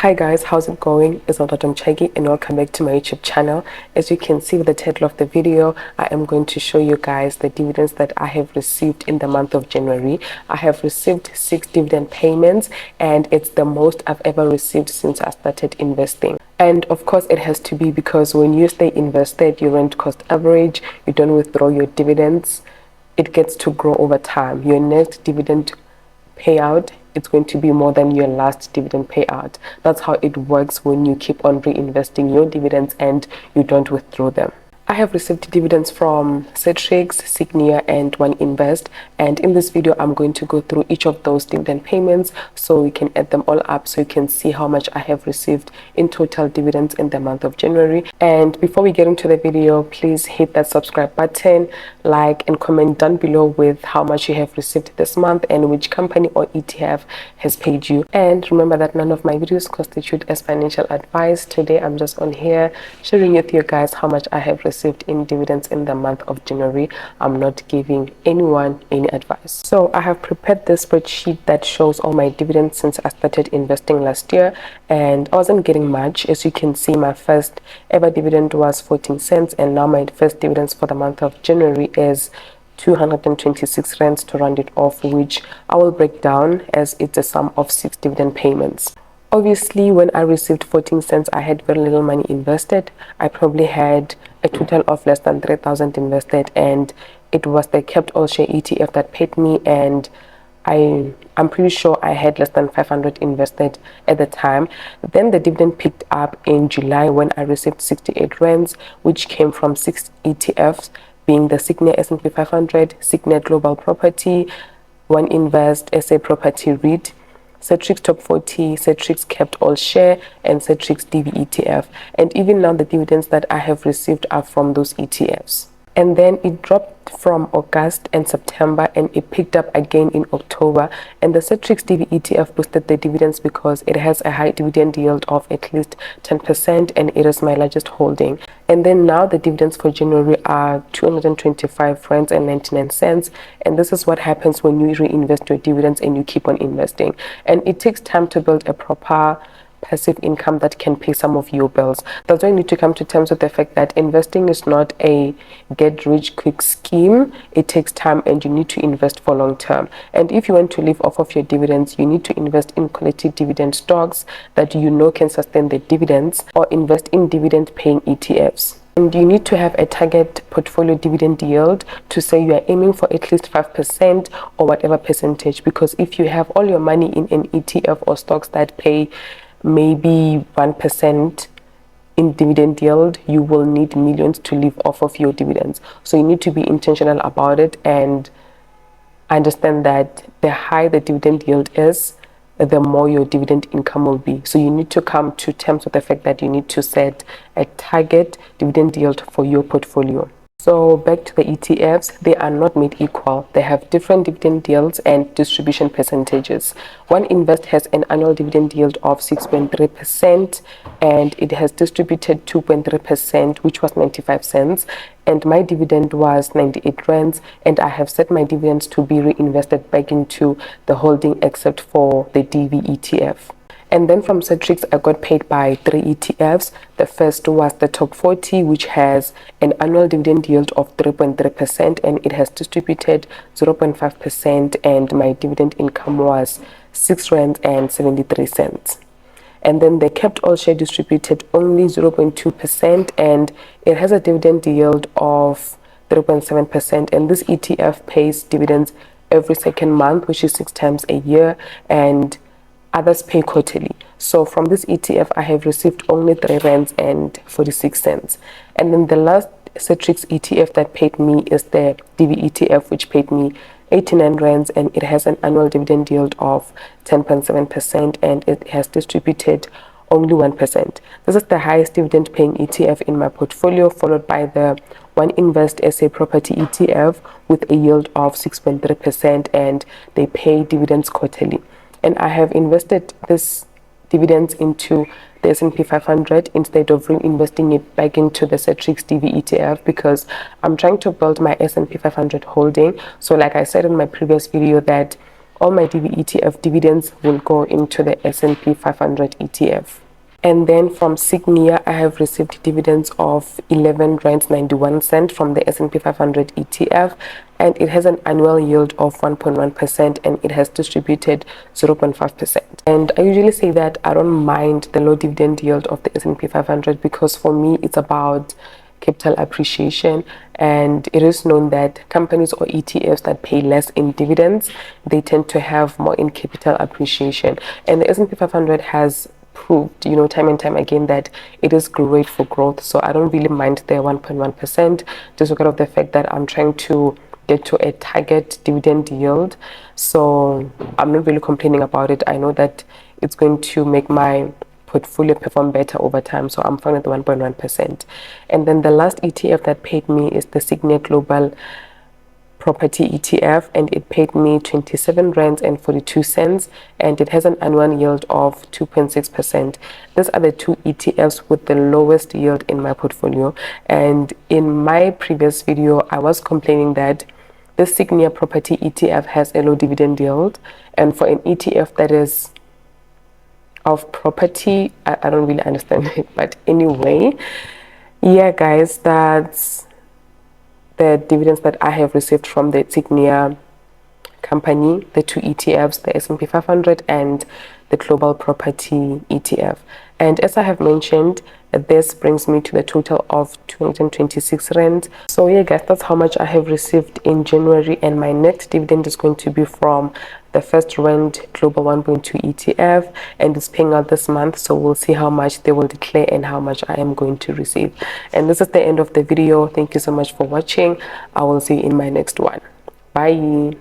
Hi guys, how's it going? It's Tom Chagi and welcome back to my YouTube channel. As you can see with the title of the video, I am going to show you guys the dividends that I have received in the month of January. I have received 6 dividend payments and it's the most I've ever received since I started investing. And of course it has to be because when you stay invested, you rent cost average, you don't withdraw your dividends, it gets to grow over time. Your next dividend payout, it's going to be more than your last dividend payout. That's how it works when you keep on reinvesting your dividends and you don't withdraw them. I have received dividends from Citrix, Signia and One Invest, and in this video I'm going to go through each of those dividend payments so we can add them all up so you can see how much I have received in total dividends in the month of January. And before we get into the video, please hit that subscribe button, like and comment down below with how much you have received this month and which company or ETF has paid you. And remember that none of my videos constitute as financial advice. Today I'm just on here sharing with you guys how much I have received in dividends in the month of January. I'm not giving anyone any advice. So I have prepared this spreadsheet that shows all my dividends since I started investing last year, and I wasn't getting much. As you can see, my first ever dividend was 14 cents, and now my first dividends for the month of January is 226 rands to round it off, which I will break down as it's a sum of 6 dividend payments. Obviously, when I received 14 cents, I had very little money invested. I probably had a total of less than 3,000 invested, and it was the kept all share ETF that paid me, and I'm pretty sure I had less than 500 invested at the time. Then the dividend picked up in July when I received 68 rands, which came from 6 ETFs, being the Signia S&P 500, Signia Global Property, One Invest, SA Property REIT, Citrix Top 40, Citrix Kept All Share, and Citrix DV ETF. And even now the dividends that I have received are from those ETFs. And then it dropped from August and September, and it picked up again in October. And the Citrix DV ETF boosted the dividends because it has a high dividend yield of at least 10%, and it is my largest holding. And then now the dividends for January are 225 rands and 99 cents. And this is what happens when you reinvest your dividends and you keep on investing. And it takes time to build a proper passive income that can pay some of your bills. That's why you need to come to terms with the fact that investing is not a get rich quick scheme. It takes time and you need to invest for long term. And if you want to live off of your dividends, you need to invest in quality dividend stocks that you know can sustain the dividends, or invest in dividend paying ETFs. And you need to have a target portfolio dividend yield to say you are aiming for at least 5% or whatever percentage, because if you have all your money in an ETF or stocks that pay maybe 1% in dividend yield, you will need millions to live off of your dividends. So you need to be intentional about it and understand that the higher the dividend yield is, the more your dividend income will be. So you need to come to terms with the fact that you need to set a target dividend yield for your portfolio. So back to the ETFs, they are not made equal. They have different dividend yields and distribution percentages. One Invest has an annual dividend yield of 6.3%, and it has distributed 2.3%, which was 95 cents. And my dividend was 98 rands, and I have set my dividends to be reinvested back into the holding except for the DV ETF. And then from Citrix, I got paid by 3 ETFs. The first was the Top 40, which has an annual dividend yield of 3.3%, and it has distributed 0.5%, and my dividend income was 6 rand and 73 cents. And then the Kept All Share distributed only 0.2%, and it has a dividend yield of 3.7%, and this ETF pays dividends every second month, which is 6 times a year, and others pay quarterly. So from this ETF, I have received only 3 rands and 46 cents. And then the last Citrix ETF that paid me is the DV ETF, which paid me 89 rands, and it has an annual dividend yield of 10.7%, and it has distributed only 1%. This is the highest dividend paying ETF in my portfolio, followed by the One Invest SA Property ETF with a yield of 6.3%, and they pay dividends quarterly. And I have invested this dividends into the S&P 500 instead of reinvesting it back into the Citrix DV ETF, because I'm trying to build my S&P 500 holding. So like I said in my previous video, that all my ETF dividends will go into the S&P 500 ETF. And then from Signia, I have received dividends of 11 rands 91 cent from the S&P 500 ETF, and it has an annual yield of 1.1%, and it has distributed 0.5%. And I usually say that I don't mind the low dividend yield of the S&P 500 because for me it's about capital appreciation, and it is known that companies or ETFs that pay less in dividends, they tend to have more in capital appreciation. And the S&P 500 has proved, you know, time and time again that it is great for growth. So I don't really mind the 1.1%, just because of the fact that I'm trying to get to a target dividend yield. So I'm not really complaining about it. I know that it's going to make my portfolio perform better over time, so I'm fine with the 1.1%. And then the last ETF that paid me is the Signia Global Property ETF, and it paid me 27 rands and 42 cents, and it has an annual yield of 2.6%. These are the two ETFs with the lowest yield in my portfolio. And in my previous video I was complaining that the Signia Property ETF has a low dividend yield, and for an ETF that is of property, I don't really understand it. But anyway, yeah guys, that's the dividends that I have received from the Signia company, the two ETFs, the S&P 500 and the Global Property ETF. And as I have mentioned, this brings me to the total of 226 rand. So yeah guys, that's how much I have received in January, and my next dividend is going to be from the first rand Global 1.2 ETF, and it's paying out this month, so we'll see how much they will declare and how much I am going to receive. And this is the end of the video. Thank you so much for watching. I will see you in my next one. Bye.